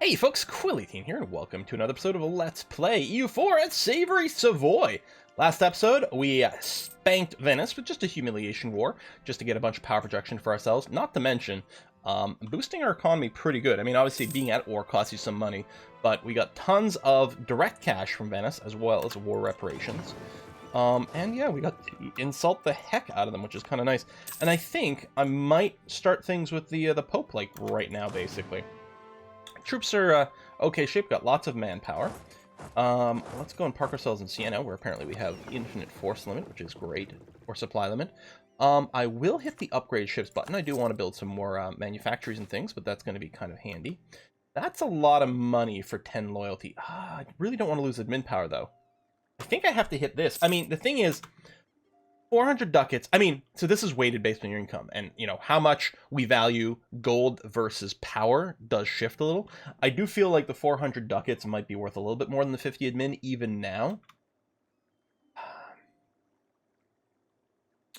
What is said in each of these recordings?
Hey folks, Quillyteen here, and welcome to another episode of Let's Play EU4 at Savory, Savoy. Last episode, we spanked Venice with just a humiliation war, just to get a bunch of power projection for ourselves, not to mention boosting our economy pretty good. I mean, obviously, being at war costs you some money, but we got tons of direct cash from Venice, as well as war reparations. And yeah, we got to insult the heck out of them, which is kind of nice. And I think I might start things with the Pope, like, right now, basically. Troops are okay shape, got lots of manpower. Let's go and park ourselves in Siena, where apparently we have infinite force limit, which is great, or supply limit. I will hit the upgrade ships button. I do want to build some more manufactories and things, but that's going to be kind of handy. That's a lot of money for 10 loyalty. I really don't want to lose admin power, though. I think I have to hit this. I mean, the thing is, 400 ducats. I mean, so this is weighted based on your income, and you know how much we value gold versus power does shift a little. I do feel like the 400 ducats might be worth a little bit more than the 50 admin even now.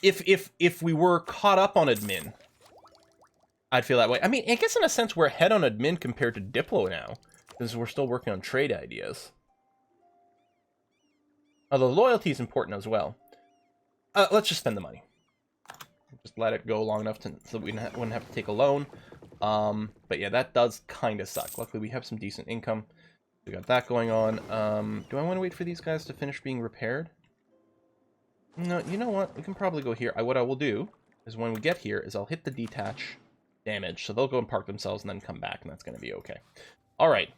If we were caught up on admin, I'd feel that way. I mean, I guess in a sense we're ahead on admin compared to Diplo now, because we're still working on trade ideas. Although loyalty is important as well. Let's just spend the money. Just let it go long enough so we wouldn't have to take a loan. But yeah, that does kind of suck. Luckily, we have some decent income. We got that going on. Do I want to wait for these guys to finish being repaired? No, you know what? We can probably go here. What I will do is when we get here is I'll hit the detach damage. So they'll go and park themselves and then come back, and that's going to be okay. All right.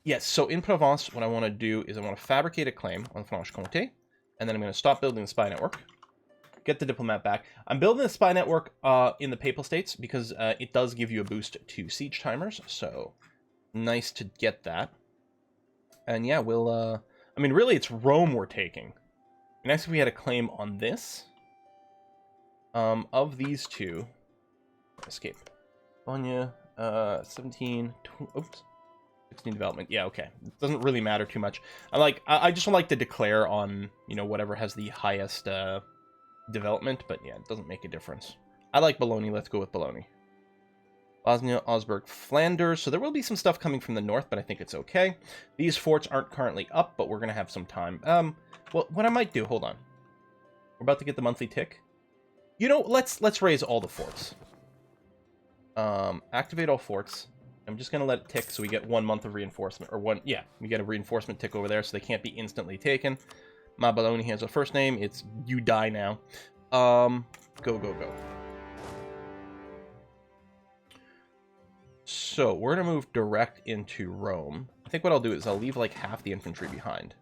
Yes, so in Provence, what I want to do is I want to fabricate a claim on Franche-Comté. And then I'm going to stop building the spy network. Get the diplomat back. I'm building the spy network in the Papal States because it does give you a boost to siege timers. So nice to get that. And yeah, we'll... I mean, really, it's Rome we're taking. Nice if we had a claim on this. Of these two... Escape. Bologna, 17... Oops. 16 development. Yeah, okay. It doesn't really matter too much. I just like to declare on, you know, whatever has the highest development, but yeah, it doesn't make a difference. I like Bologna. Let's go with Bologna. Bosnia, Augsburg, Flanders. So there will be some stuff coming from the north, but I think it's okay. These forts aren't currently up, but we're going to have some time. Well, what I might do, hold on. We're about to get the monthly tick. You know, let's raise all the forts. Activate all forts. I'm just going to let it tick so we get 1 month of reinforcement. Or we get a reinforcement tick over there so they can't be instantly taken. Ma Bologna has a first name. It's you die now. Go, go, go. So, we're going to move direct into Rome. I think what I'll do is I'll leave like half the infantry behind.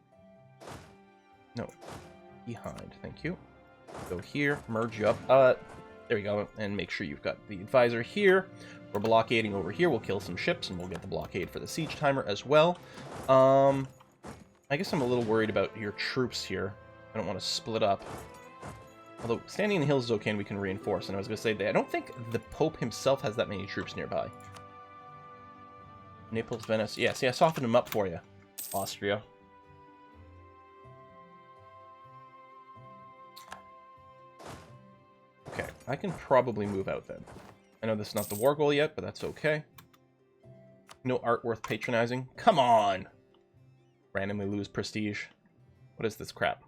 No, behind. Thank you. Go here, merge you up. There we go. And make sure you've got the advisor here. We're blockading over here. We'll kill some ships, and we'll get the blockade for the siege timer as well. I guess I'm a little worried about your troops here. I don't want to split up. Although, standing in the hills is okay, and we can reinforce. And I was going to say, that I don't think the Pope himself has that many troops nearby. Naples, Venice. Yeah, see, I softened them up for you. Austria. Okay, I can probably move out then. I know this is not the war goal yet, but that's okay. No art worth patronizing. Come on! Randomly lose prestige. What is this crap?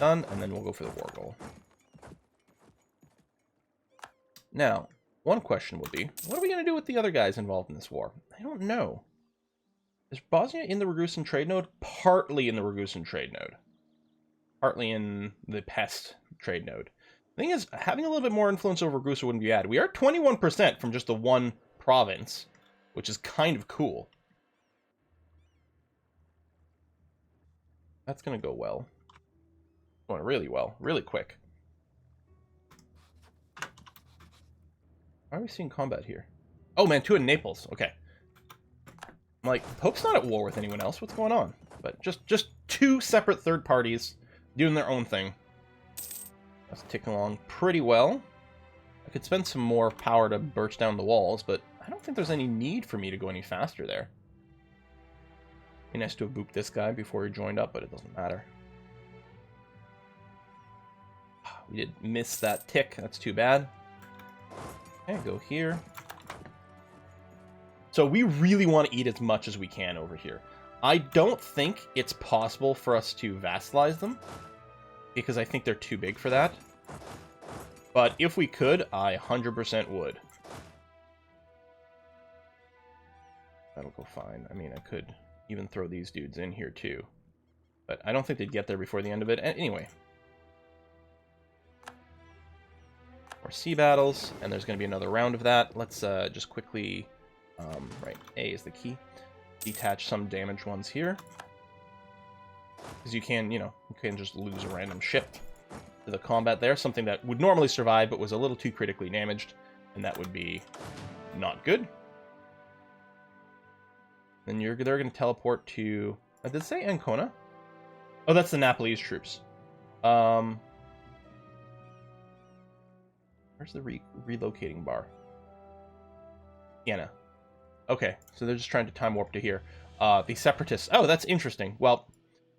Done, and then we'll go for the war goal. Now, one question would be, what are we going to do with the other guys involved in this war? I don't know. Is Bosnia in the Ragusan trade node? Partly in the Ragusan trade node. Partly in the Pest trade node. The thing is, having a little bit more influence over Ragusa wouldn't be bad. We are 21% from just the one province, which is kind of cool. That's going to go well. Going really well. Really quick. Why are we seeing combat here? Oh, man, 2 in Naples. Okay. I'm like, Pope's not at war with anyone else. What's going on? But just 2 separate third parties doing their own thing. That's ticking along pretty well. I could spend some more power to burst down the walls, but I don't think there's any need for me to go any faster there. Be nice to have booped this guy before he joined up, but it doesn't matter. We did miss that tick. That's too bad. Okay, go here. So we really want to eat as much as we can over here. I don't think it's possible for us to vassalize them, because I think they're too big for that. But if we could, I 100% would. That'll go fine. I mean, I could even throw these dudes in here too. But I don't think they'd get there before the end of it. Anyway. More sea battles, and there's going to be another round of that. Let's just quickly... right, A is the key. Detach some damaged ones here. Because you can, you can just lose a random ship to the combat there. Something that would normally survive, but was a little too critically damaged. And that would be not good. Then they're going to teleport to... did it say Ancona? Oh, that's the Nepalese troops. Where's the relocating bar? Sienna. Okay, so they're just trying to time warp to here. The Separatists. Oh, that's interesting. Well,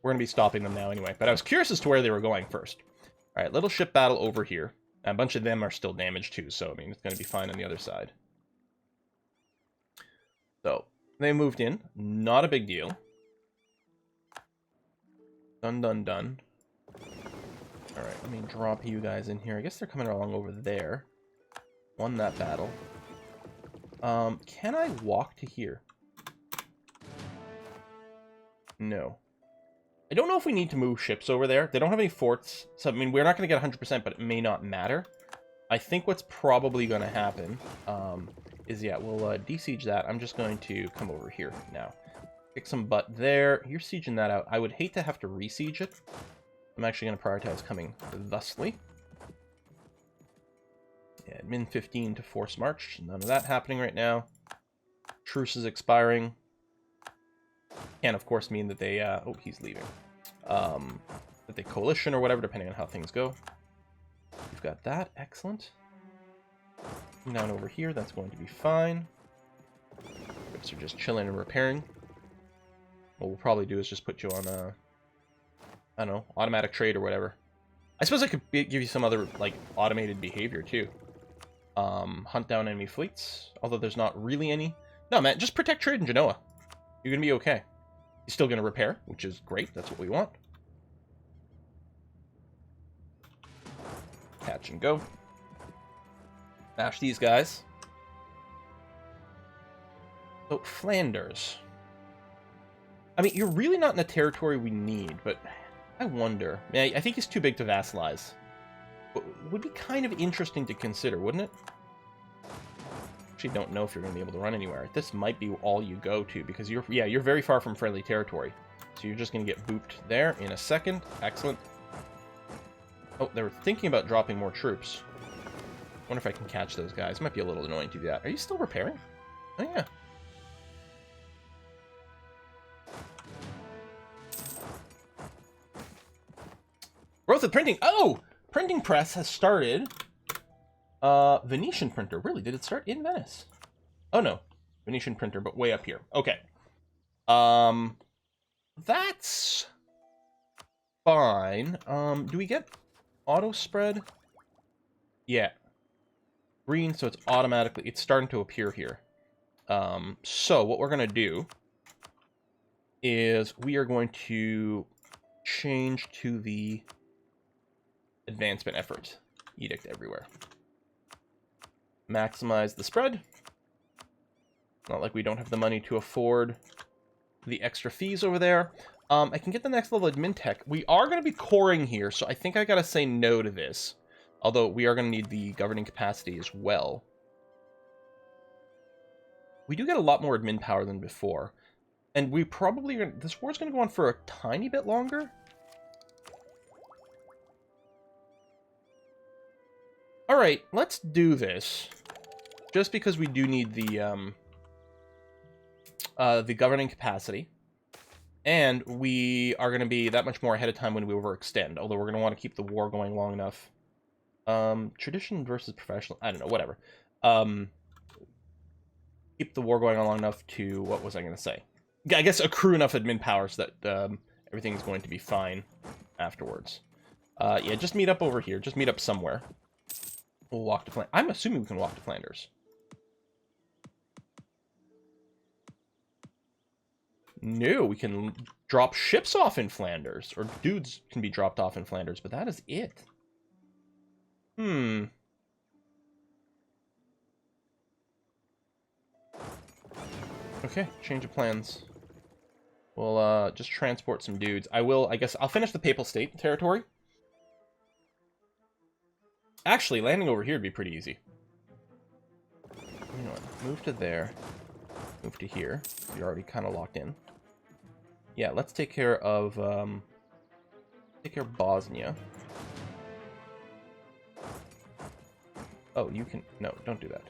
we're going to be stopping them now anyway. But I was curious as to where they were going first. All right, little ship battle over here. A bunch of them are still damaged too, so, I mean, it's going to be fine on the other side. So, they moved in. Not a big deal. Done, done, done. Alright, let me drop you guys in here. I guess they're coming along over there. Won that battle. Can I walk to here? No. I don't know if we need to move ships over there. They don't have any forts, so I mean, we're not going to get 100%, but it may not matter. I think what's probably going to happen is, yeah, we'll de-siege that. I'm just going to come over here now. Kick some butt there. You're sieging that out. I would hate to have to re-siege it. I'm actually going to prioritize coming thusly. Yeah, min 15 to force march. None of that happening right now. Truce is expiring. Can, of course, mean that they... oh, he's leaving. That they coalition or whatever, depending on how things go. We've got that. Excellent. Down over here, that's going to be fine. Ships are just chilling and repairing. What we'll probably do is just put you on a... I don't know, automatic trade or whatever. I suppose I could give you some other, like, automated behavior, too. Hunt down enemy fleets, although there's not really any. No, man, just protect trade in Genoa. You're going to be okay. He's still going to repair, which is great. That's what we want. Catch and go. Bash these guys. So, Flanders. I mean, you're really not in a territory we need, but I wonder. Yeah, I think he's too big to vassalize. But would be kind of interesting to consider, wouldn't it? Actually, don't know if you're going to be able to run anywhere. This might be all you go to, because you're very far from friendly territory. So you're just going to get booped there in a second. Excellent. Oh, they were thinking about dropping more troops. Wonder if I can catch those guys. Might be a little annoying to do that. Are you still repairing? Oh, yeah. Growth of printing. Oh! Printing press has started. Venetian printer. Really? Did it start in Venice? Oh, no. Venetian printer, but way up here. Okay. That's fine. Do we get auto spread? Yeah. Green, so it's automatically... It's starting to appear here. So what we're going to do is we are going to change to the advancement effort. Edict everywhere. Maximize the spread. Not like we don't have the money to afford the extra fees over there. I can get the next level admin tech. We are going to be coring here, so I think I got to say no to this. Although we are going to need the governing capacity as well. We do get a lot more admin power than before. And we probably... This war's going to go on for a tiny bit longer. Alright, let's do this. Just because we do need the governing capacity. And we are going to be that much more ahead of time when we overextend. Although we're going to want to keep the war going long enough. Tradition versus professional... I don't know, whatever. Keep the war going on long enough to... What was I going to say? I guess accrue enough admin power so that everything is going to be fine afterwards. Yeah, just meet up over here. Just meet up somewhere. We'll walk to Flanders. I'm assuming we can walk to Flanders. No, we can drop ships off in Flanders, or dudes can be dropped off in Flanders, but that is it. Okay, change of plans. We'll just transport some dudes. I guess I'll finish the Papal State territory. Actually, landing over here would be pretty easy. You know what? Move to there. Move to here. You're already kind of locked in. Yeah, let's take care of Bosnia. Oh, you can... No, don't do that.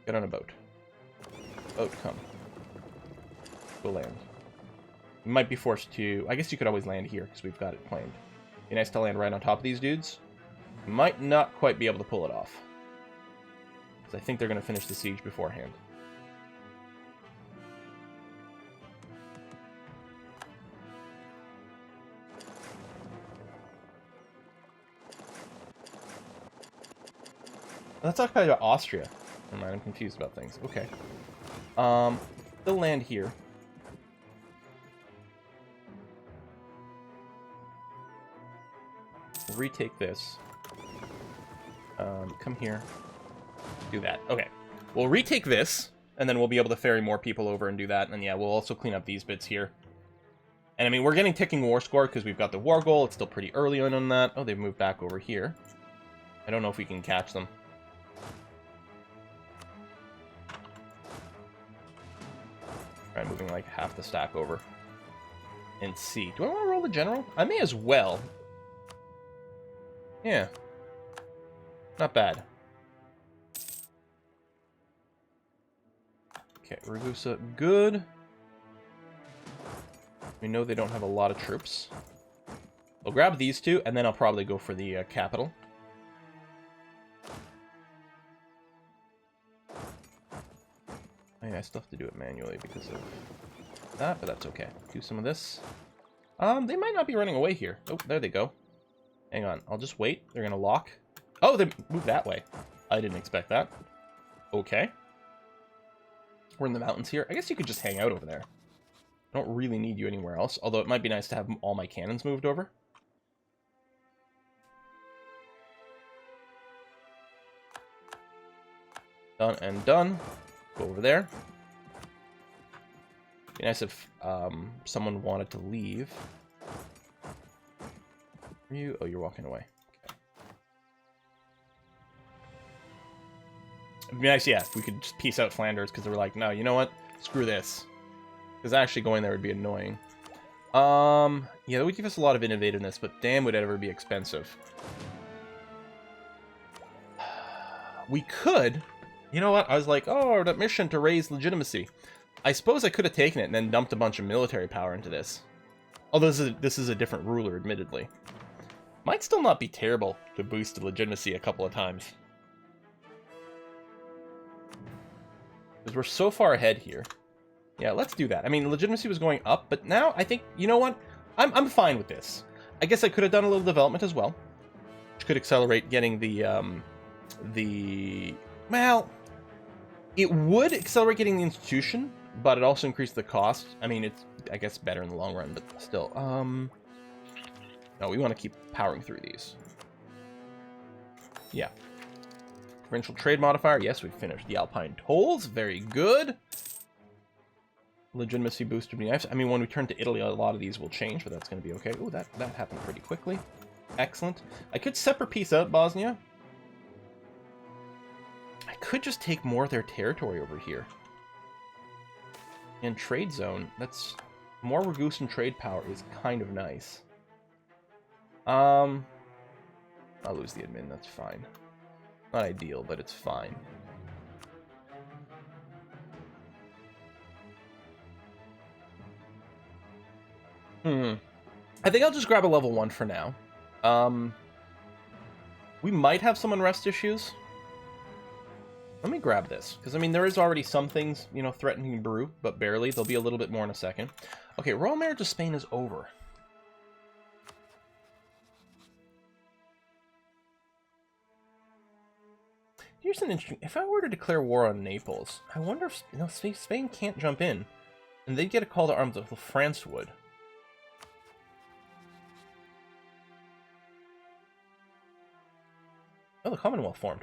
Get on a boat. Boat, come. Go land. You might be forced to... I guess you could always land here, because we've got it claimed. Be nice to land right on top of these dudes. Might not quite be able to pull it off. Because I think they're going to finish the siege beforehand. Let's talk about Austria. Never mind, I'm confused about things. Okay. They'll land here. We'll retake this. Come here. Do that. Okay. We'll retake this, and then we'll be able to ferry more people over and do that. And yeah, we'll also clean up these bits here. And I mean, we're getting ticking war score because we've got the war goal. It's still pretty early on that. Oh, they've moved back over here. I don't know if we can catch them. Try moving like half the stack over. And see. Do I want to roll the general? I may as well. Yeah. Not bad. Okay, Ragusa, good. We know they don't have a lot of troops. I'll grab these two, and then I'll probably go for the capital. I still have to do it manually because of that, but that's okay. Do some of this. They might not be running away here. Oh, there they go. Hang on, I'll just wait. They're gonna lock. Oh, they moved that way. I didn't expect that. Okay. We're in the mountains here. I guess you could just hang out over there. I don't really need you anywhere else, although it might be nice to have all my cannons moved over. Done and done. Go over there. Be nice if someone wanted to leave. Are you? Oh, you're walking away. Okay. It'd be nice, yeah, if we could just peace out Flanders, because they were like, no, you know what? Screw this. Because actually going there would be annoying. Yeah, that would give us a lot of innovativeness, but damn, would it ever be expensive. We could... You know what? I was like, oh, that mission to raise legitimacy. I suppose I could have taken it and then dumped a bunch of military power into this. Although this is a different ruler, admittedly. Might still not be terrible to boost the legitimacy a couple of times. Because we're so far ahead here. Yeah, let's do that. I mean, legitimacy was going up, but now I think, you know what? I'm fine with this. I guess I could have done a little development as well. Which could accelerate getting well, it would accelerate getting the institution, but it also increased the cost. I mean, it's, I guess, better in the long run, but still. No, we want to keep powering through these. Yeah. Provincial trade modifier. Yes, we finished the Alpine tolls. Very good. Legitimacy boost would be nice. I mean, when we turn to Italy, a lot of these will change, but that's going to be okay. Oh, that happened pretty quickly. Excellent. I could separate peace out Bosnia. I could just take more of their territory over here. And trade zone, that's more Ragusan trade power is kind of nice. I'll lose the admin, that's fine. Not ideal, but it's fine. I think I'll just grab a level 1 for now. We might have some unrest issues. Let me grab this, because, I mean, there is already some things, you know, threatening Peru, but barely. There'll be a little bit more in a second. Okay, Royal Marriage of Spain is over. Here's an interesting... If I were to declare war on Naples, I wonder if... You know, Spain can't jump in. And they'd get a call to arms that France would. Oh, the Commonwealth formed.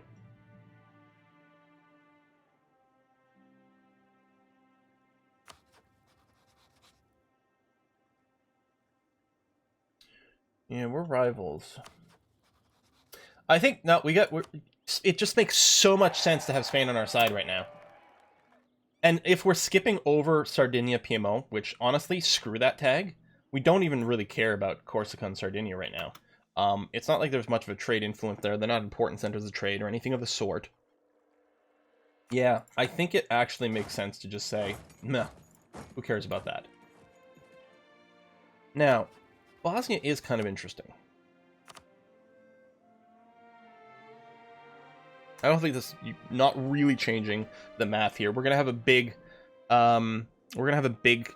Yeah, we're rivals. I think, no, it just makes so much sense to have Spain on our side right now. And if we're skipping over Sardinia, Piedmont, which honestly, screw that tag, we don't even really care about Corsica and Sardinia right now. It's not like there's much of a trade influence there. They're not important centers of trade or anything of the sort. Yeah, I think it actually makes sense to just say, meh, who cares about that? Now, Bosnia is kind of interesting. I don't think this, not really changing the math here. We're gonna have a big,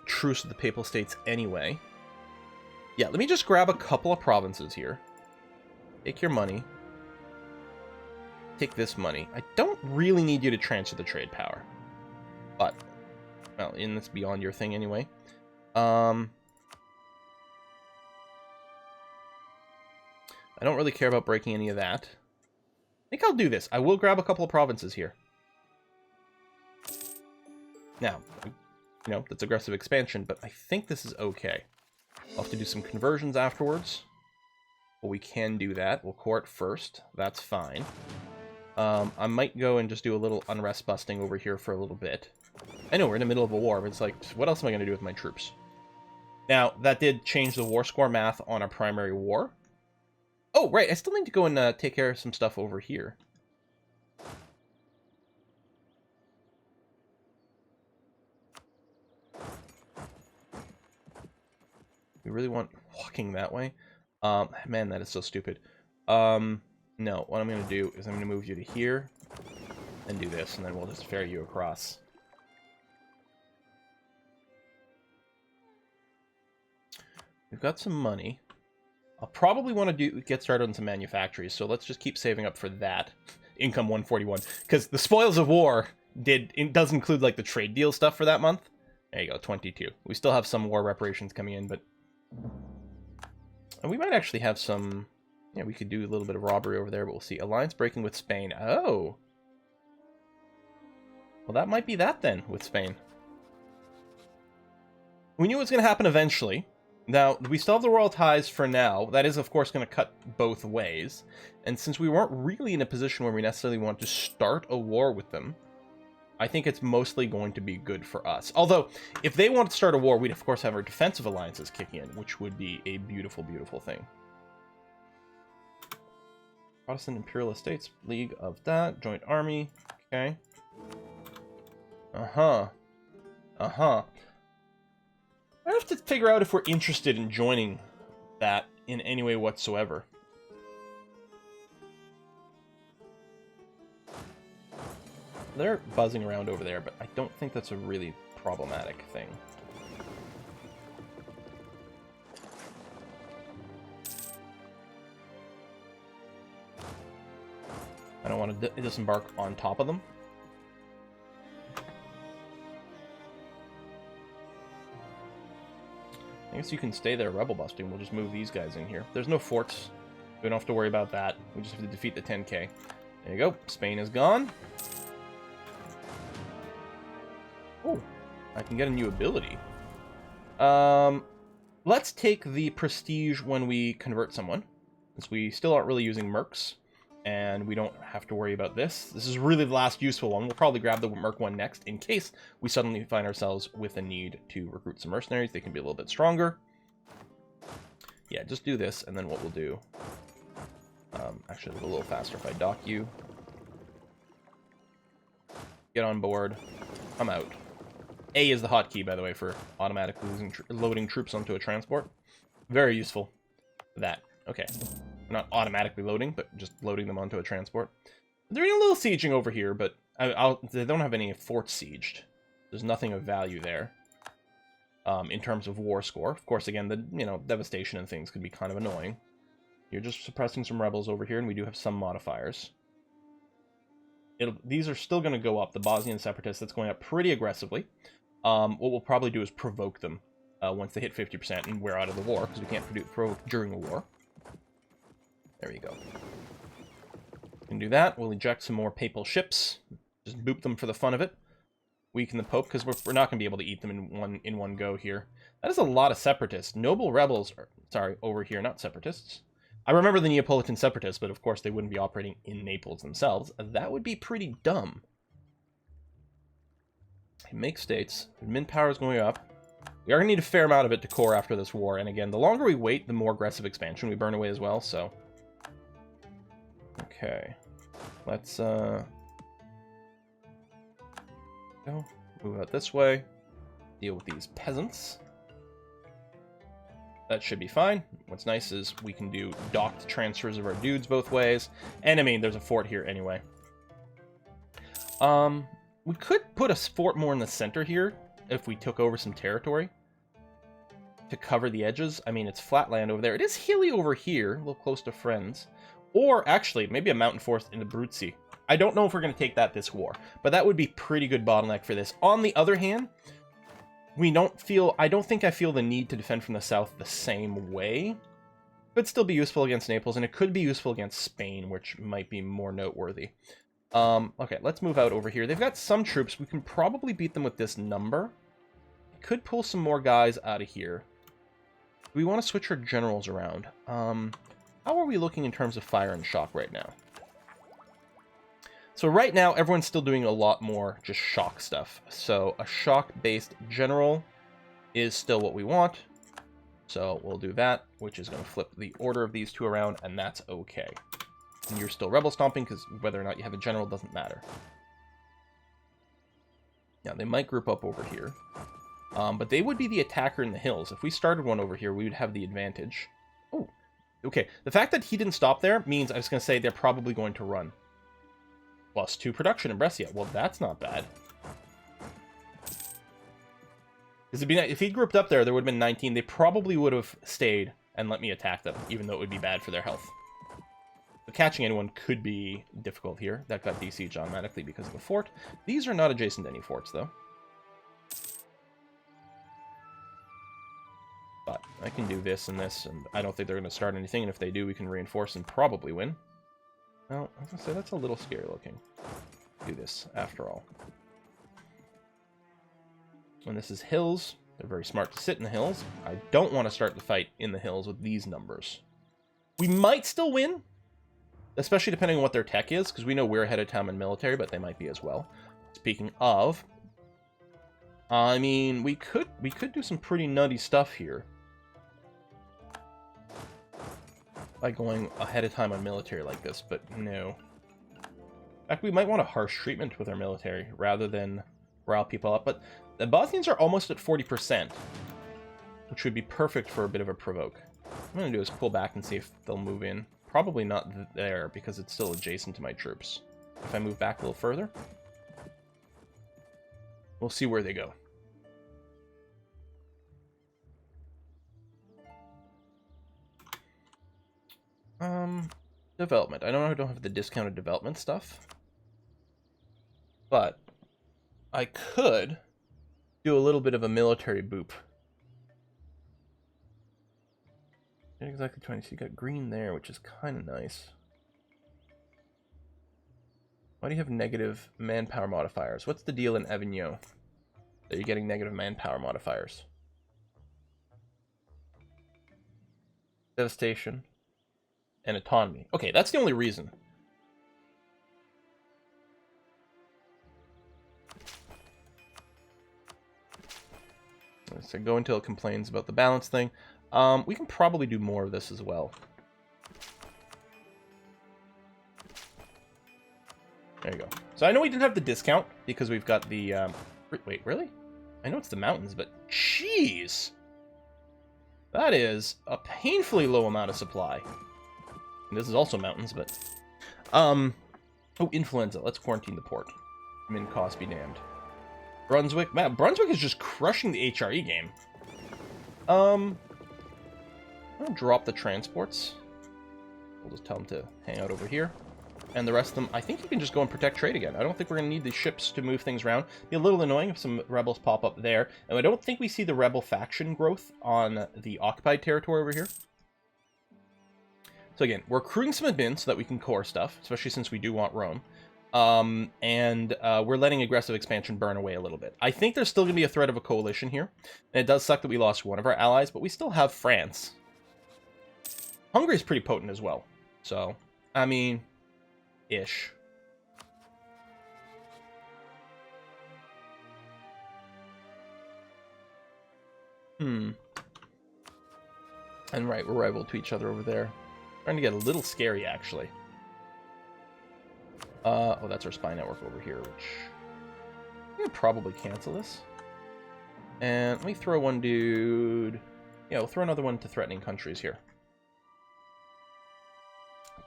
truce with the Papal States anyway. Yeah, let me just grab a couple of provinces here. Take your money. Take this money. I don't really need you to transfer the trade power. But, well, it's beyond your thing anyway. I don't really care about breaking any of that. I think I'll do this. I will grab a couple of provinces here. Now, you know, that's aggressive expansion, but I think this is okay. I'll have to do some conversions afterwards. But we can do that. We'll court first. That's fine. I might go and just do a little unrest busting over here for a little bit. I know we're in the middle of a war, but it's like, what else am I going to do with my troops? Now, that did change the war score math on our primary war. Oh, right, I still need to go and take care of some stuff over here. We really want walking that way? Man, that is so stupid. No, what I'm going to do is I'm going to move you to here and do this, and then we'll just ferry you across. We've got some money. I'll probably want to get started on some manufactories, so let's just keep saving up for that. Income 141. Because the spoils of war does include, like, the trade deal stuff for that month. There you go, 22. We still have some war reparations coming in, but... And we might actually have some... Yeah, we could do a little bit of robbery over there, but we'll see. Alliance breaking with Spain. Oh! Well, that might be that, then, with Spain. We knew it was going to happen eventually. Now, we still have the royal ties for now. That is, of course, going to cut both ways. And since we weren't really in a position where we necessarily want to start a war with them, I think it's mostly going to be good for us. Although, if they want to start a war, we'd, of course, have our defensive alliances kick in, which would be a beautiful, beautiful thing. Protestant Imperial Estates, League of that, Joint Army, okay. I have to figure out if we're interested in joining that in any way whatsoever. They're buzzing around over there, but I don't think that's a really problematic thing. I don't want to disembark on top of them. I guess you can stay there rebel busting. We'll just move these guys in here. There's no forts. We don't have to worry about that. We just have to defeat the 10k. There you go. Spain is gone. Oh, I can get a new ability. Let's take the prestige when we convert someone, since we still aren't really using mercs, and we don't have to worry about this. This is really the last useful one. We'll probably grab the merc one next, in case we suddenly find ourselves with a need to recruit some mercenaries. They can be a little bit stronger. Yeah, just do this, and then what we'll do... actually, it'll be a little faster if I dock you. Get on board. I'm out. A is the hotkey, by the way, for automatically loading troops onto a transport. Very useful for that. Okay. Not automatically loading, but just loading them onto a transport. They're doing a little sieging over here, but they don't have any forts sieged. There's nothing of value there in terms of war score. Of course, again, the devastation and things could be kind of annoying. You're just suppressing some rebels over here, and we do have some modifiers. These are still going to go up. The Bosnian separatists, that's going up pretty aggressively. What we'll probably do is provoke them once they hit 50% and we're out of the war, because we can't provoke during a war. There you go. We can do that. We'll eject some more papal ships. Just boop them for the fun of it. Weaken the Pope, because we're not going to be able to eat them in one go here. That is a lot of separatists. Noble rebels, sorry, over here, not separatists. I remember the Neapolitan separatists, but of course they wouldn't be operating in Naples themselves. That would be pretty dumb. Make states. Admin power is going up. We are going to need a fair amount of it to core after this war. And again, the longer we wait, the more aggressive expansion we burn away as well, so... Okay. Let's, go. Move out this way. Deal with these peasants. That should be fine. What's nice is we can do docked transfers of our dudes both ways. And I mean, there's a fort here anyway. We could put a fort more in the center here if we took over some territory to cover the edges. I mean, it's flat land over there. It is hilly over here, a little close to friends. Or actually, maybe a mountain forest in the Abruzzi. I don't know if we're going to take that this war, but that would be pretty good bottleneck for this. On the other hand, I don't think I feel the need to defend from the south the same way. Could still be useful against Naples, and it could be useful against Spain, which might be more noteworthy. Okay, let's move out over here. They've got some troops. We can probably beat them with this number. Could pull some more guys out of here. We want to switch our generals around. How are we looking in terms of fire and shock right now? So right now, everyone's still doing a lot more just shock stuff. So a shock-based general is still what we want. So we'll do that, which is going to flip the order of these two around, and that's okay. And you're still rebel stomping, because whether or not you have a general doesn't matter. Now, they might group up over here. But they would be the attacker in the hills. If we started one over here, we would have the advantage. Oh, okay. The fact that he didn't stop there means, I was going to say, they're probably going to run. +2 production in Brescia. Well, that's not bad. Because if he grouped up there, there would have been 19. They probably would have stayed and let me attack them, even though it would be bad for their health. But catching anyone could be difficult here. That got besieged automatically because of the fort. These are not adjacent to any forts, though. But I can do this and this, and I don't think they're going to start anything, and if they do, we can reinforce and probably win. Well, I was going to say, that's a little scary looking. Do this, after all. And this is hills. They're very smart to sit in the hills. I don't want to start the fight in the hills with these numbers. We might still win, especially depending on what their tech is, because we know we're ahead of time in military, but they might be as well. Speaking of, I mean, we could do some pretty nutty stuff here by going ahead of time on military like this, but no. In fact, we might want a harsh treatment with our military rather than rile people up, but the Bosnians are almost at 40%, which would be perfect for a bit of a provoke. What I'm going to do is pull back and see if they'll move in. Probably not there, because it's still adjacent to my troops. If I move back a little further, we'll see where they go. Development. I know I don't have the discounted development stuff, but I could do a little bit of a military boop. Not exactly 20, so you got green there, which is kind of nice. Why do you have negative manpower modifiers? What's the deal in Avignon that you're getting negative manpower modifiers? Devastation and autonomy. Okay, that's the only reason. So go until it complains about the balance thing. We can probably do more of this as well. There you go. So I know we didn't have the discount because we've got the... wait, really? I know it's the mountains, but jeez! That is a painfully low amount of supply. And this is also mountains, but... Oh, influenza. Let's quarantine the port. Min cost be damned. Brunswick. Man, Brunswick is just crushing the HRE game. I'll drop the transports. We'll just tell them to hang out over here. and the rest of them, I think you can just go and protect trade again. I don't think we're going to need the ships to move things around. Be a little annoying if some rebels pop up there. And I don't think we see the rebel faction growth on the occupied territory over here. So again, we're accruing some admin so that we can core stuff, especially since we do want Rome. We're letting aggressive expansion burn away a little bit. I think there's still going to be a threat of a coalition here. And it does suck that we lost one of our allies, but we still have France. Hungary is pretty potent as well. So, I mean, ish. And right, we're rival to each other over there. Starting to get a little scary, actually. Oh, that's our spy network over here, which... I'm going to probably cancel this. And let me throw one dude... Yeah, we'll throw another one to threatening countries here.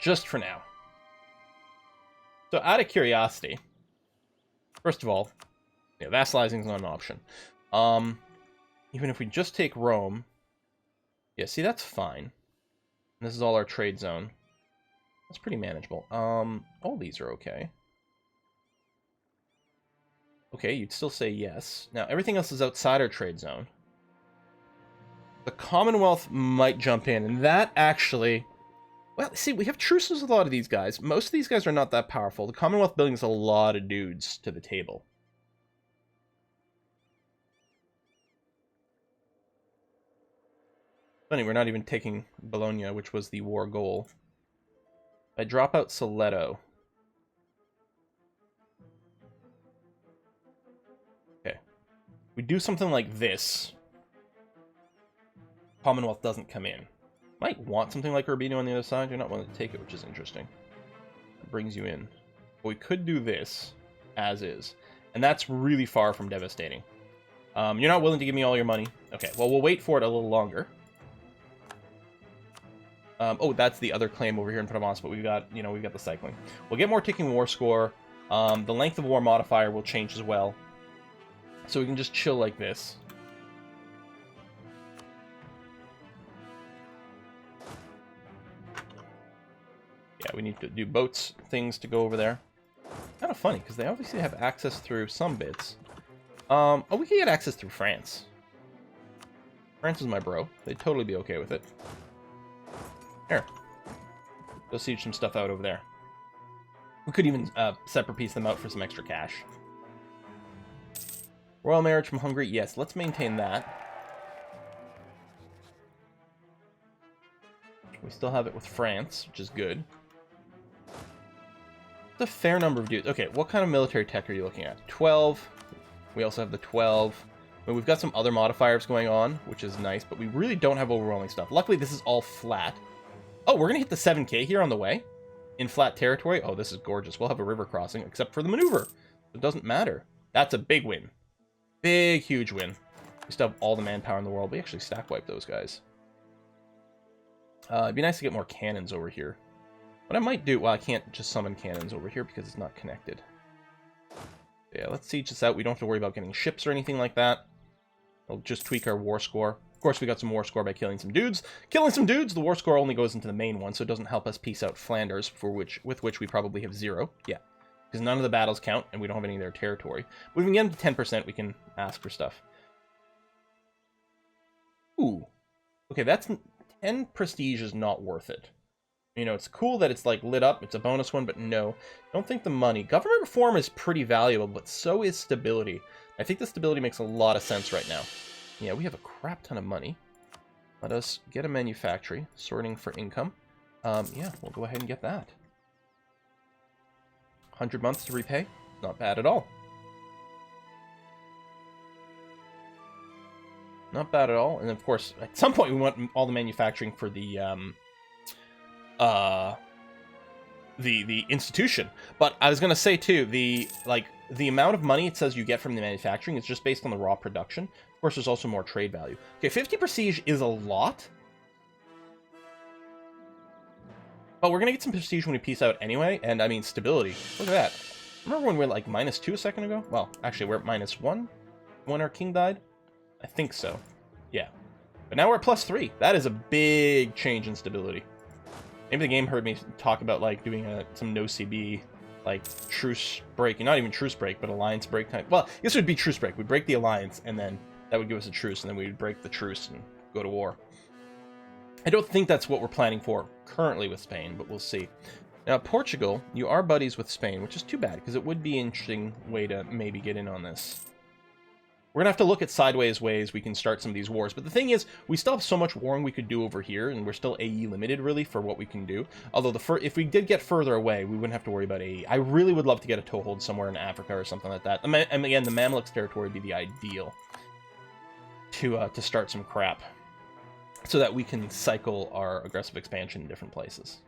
Just for now. So, out of curiosity... First of all, yeah, vassalizing is not an option. Even if we just take Rome... Yeah, see, that's fine. And this is all our trade zone. That's pretty manageable. All these are okay. Okay, you'd still say yes. Now, everything else is outside our trade zone. The Commonwealth might jump in, and that actually... Well, see, we have truces with a lot of these guys. Most of these guys are not that powerful. The Commonwealth brings a lot of dudes to the table. Funny, we're not even taking Bologna, which was the war goal. I drop out Soleto. Okay. We do something like this. Commonwealth doesn't come in. Might want something like Urbino on the other side. You're not willing to take it, which is interesting. It brings you in. But we could do this, as is. And that's really far from devastating. You're not willing to give me all your money. Okay, well, we'll wait for it a little longer. Oh, that's the other claim over here in front of us, but we've got, you know, we've got the cycling. We'll get more ticking war score. The length of war modifier will change as well. So we can just chill like this. Yeah, we need to do boats things to go over there. Kind of funny, because they obviously have access through some bits. Oh, we can get access through France. France is my bro. They'd totally be okay with it. Here. Go siege some stuff out over there. We could even separate piece them out for some extra cash. Royal marriage from Hungary. Yes, let's maintain that. We still have it with France, which is good. It's a fair number of dudes. Okay, what kind of military tech are you looking at? 12. We also have the 12. I mean, we've got some other modifiers going on, which is nice, but we really don't have overwhelming stuff. Luckily, this is all flat. Oh, we're going to hit the 7K here on the way. In flat territory. Oh, this is gorgeous. We'll have a river crossing, except for the maneuver. It doesn't matter. That's a big win. Big, huge win. We still have all the manpower in the world. We actually stack wipe those guys. It'd be nice to get more cannons over here. What I might do... Well, I can't just summon cannons over here because it's not connected. Yeah, let's siege this out. We don't have to worry about getting ships or anything like that. We'll just tweak our war score. Of course, we got some war score by killing some dudes. Killing some dudes, the war score only goes into the main one, so it doesn't help us piece out Flanders, with which we probably have 0. Yeah, because none of the battles count, and we don't have any of their territory. But if we can get them to 10%, we can ask for stuff. Ooh. Okay, that's... 10 prestige is not worth it. You know, it's cool that it's, like, lit up. It's a bonus one, but no. I don't think the money... Government reform is pretty valuable, but so is stability. I think the stability makes a lot of sense right now. Yeah, we have a crap ton of money. Let us get a manufactory. Sorting for income. Yeah, we'll go ahead and get that. 100 months to repay? Not bad at all. Not bad at all. And of course, at some point we want all the manufacturing for the institution. But I was gonna say too, the amount of money it says you get from the manufacturing is just based on the raw production. Of course, there's also more trade value. Okay, 50 prestige is a lot. But we're gonna get some prestige when we piece out anyway, and I mean stability. Look at that. Remember when we were like -2 a second ago? Well, actually we're at -1 when our king died. I think so. Yeah. But now we're at +3. That is a big change in stability. Maybe the game heard me talk about, like, doing some no-CB, like, truce break. Not even truce break, but alliance break time. Well, this would be truce break. We'd break the alliance, and then that would give us a truce, and then we would break the truce and go to war. I don't think that's what we're planning for currently with Spain, but we'll see. Now, Portugal, you are buddies with Spain, which is too bad, because it would be an interesting way to maybe get in on this. We're going to have to look at sideways ways we can start some of these wars. But the thing is, we still have so much warring we could do over here, and we're still AE limited, really, for what we can do. Although, if we did get further away, we wouldn't have to worry about AE. I really would love to get a toehold somewhere in Africa or something like that. And again, the Mamluks territory would be the ideal to start some crap, so that we can cycle our aggressive expansion in different places.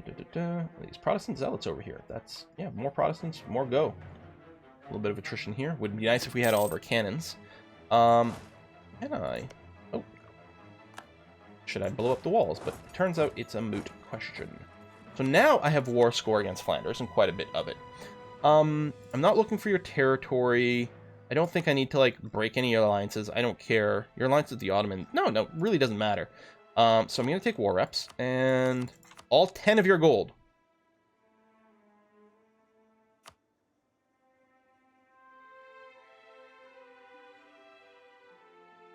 These Protestant zealots over here. That's, yeah, more Protestants, more go. A little bit of attrition here. Would be nice if we had all of our cannons. Can I? Oh. Should I blow up the walls? But it turns out it's a moot question. So now I have war score against Flanders, and quite a bit of it. I'm not looking for your territory. I don't think I need to, like, break any alliances. I don't care. Your alliance with the Ottoman. No, really doesn't matter. So I'm going to take war reps, and all 10 of your gold.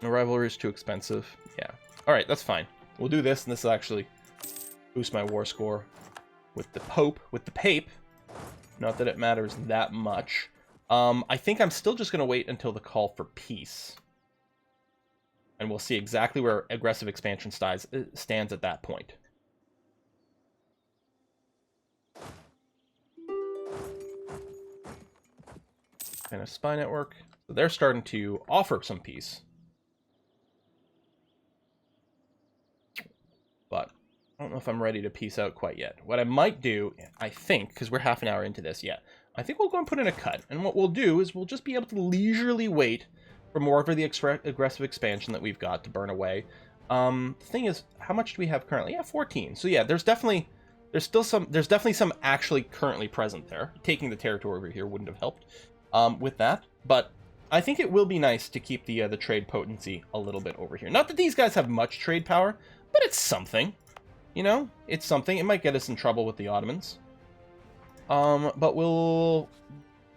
The rivalry is too expensive. Yeah. Alright, that's fine. We'll do this, and this will actually boost my war score with the Pope, with the Pape. Not that it matters that much. I think I'm still just going to wait until the call for peace. And we'll see exactly where aggressive expansion stands at that point. And a spy network. So they're starting to offer some peace. But I don't know if I'm ready to peace out quite yet. What I might do, I think, because we're half an hour into this yet, I think we'll go and put in a cut. And what we'll do is we'll just be able to leisurely wait for more of the aggressive expansion that we've got to burn away. The thing is, how much do we have currently? Yeah, 14. So yeah, there's definitely some actually currently present there. Taking the territory over here wouldn't have helped with that. But I think it will be nice to keep the trade potency a little bit over here. Not that these guys have much trade power, but it's something. You know, it's something. It might get us in trouble with the Ottomans. But we'll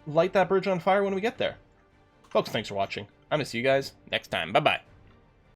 light that bridge on fire when we get there. Folks, thanks for watching. I'm going to see you guys next time. Bye-bye.